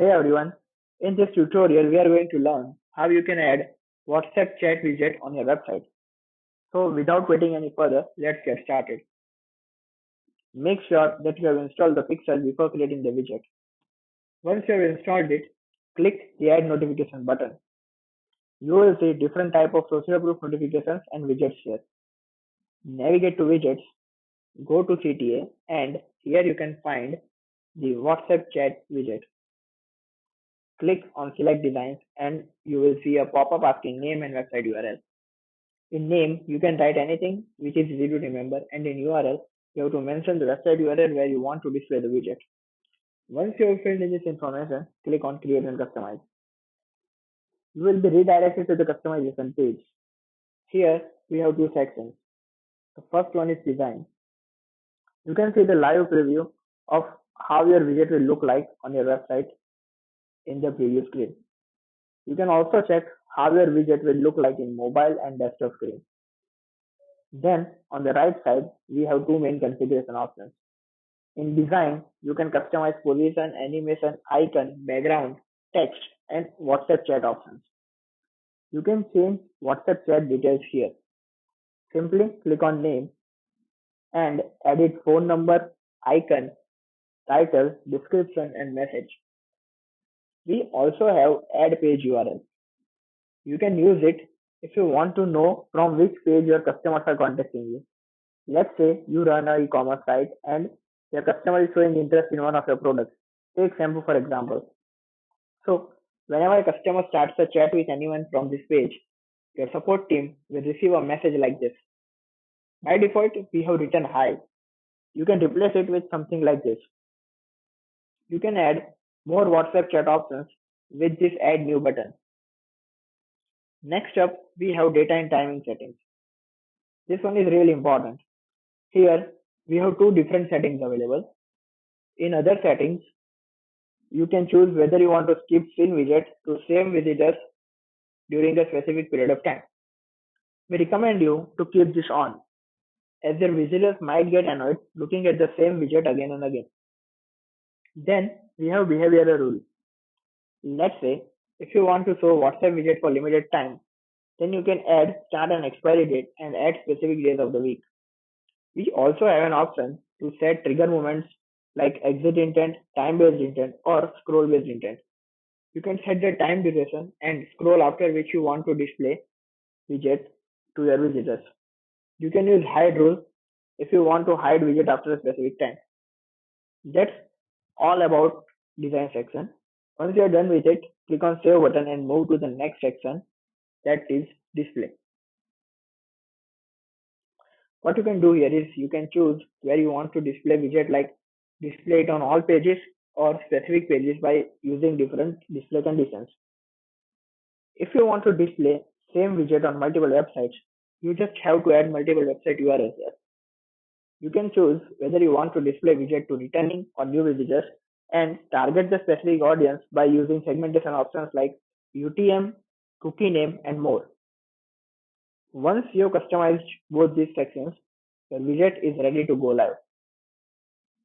Hey everyone, in this tutorial we are going to learn how you can add WhatsApp chat widget on your website. So without waiting any further, let's get started. Make sure that you have installed the pixel before creating the widget. Once you have installed it, click the add notification button. You will see different type of social proof notifications and widgets here. Navigate to widgets, go to CTA and here you can find the WhatsApp chat widget. Click on select designs and you will see a pop-up asking name and website URL. In name, you can write anything which is easy to remember, and in URL, you have to mention the website URL where you want to display the widget. Once you have filled in this information, click on create and customize. You will be redirected to the customization page. Here, we have two sections. The first one is design. You can see the live preview of how your widget will look like on your website in the preview screen. You can also check how your widget will look like in mobile and desktop screen. Then on the right side, we have two main configuration options. In design, you can customize position, animation, icon, background, text, and WhatsApp chat options. You can change WhatsApp chat details here. Simply click on name and edit phone number, icon, title, description, and message. We also have add page URL. You can use it if you want to know from which page your customers are contacting you. Let's say you run an e-commerce site and your customer is showing interest in one of your products. Take shampoo for example. So whenever a customer starts a chat with anyone from this page, your support team will receive a message like this. By default, we have written hi. You can replace it with something like this. You can add more WhatsApp chat options with this add new button. Next up, we have data and timing settings. This one is really important. Here, we have two different settings available. In other settings, you can choose whether you want to skip seen widget to same visitors during a specific period of time. We recommend you to keep this on, as your visitors might get annoyed looking at the same widget again and again. Then we have behavioral rules. Let's say if you want to show WhatsApp widget for limited time, then you can add start and expiry date and add specific days of the week. We also have an option to set trigger moments like exit intent, time-based intent, or scroll-based intent. You can set the time duration and scroll after which you want to display widget to your visitors. You can use hide rule if you want to hide widget after a specific time. That's all about design section. Once you are done with it, click on save button and move to the next section, that is display. What you can do here is you can choose where you want to display widget, like display it on all pages or specific pages by using different display conditions. If you want to display same widget on multiple websites, you just have to add multiple website URLs here. You can choose whether you want to display widget to returning or new visitors and target the specific audience by using segmentation options like UTM, cookie name, and more. Once you have customized both these sections, your widget is ready to go live.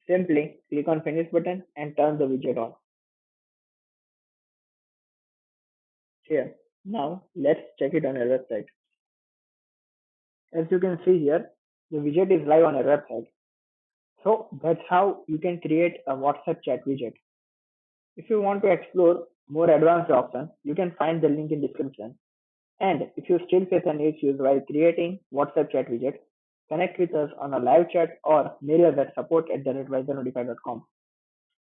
Simply click on finish button and turn the widget on. Here, now let's check it on your website. As you can see here, the widget is live on your website. So that's how you can create a WhatsApp chat widget. If you want to explore more advanced options, you can find the link in description. And if you still face any issues while creating WhatsApp chat widget, connect with us on a live chat or mail us at support@WiserNotify.com.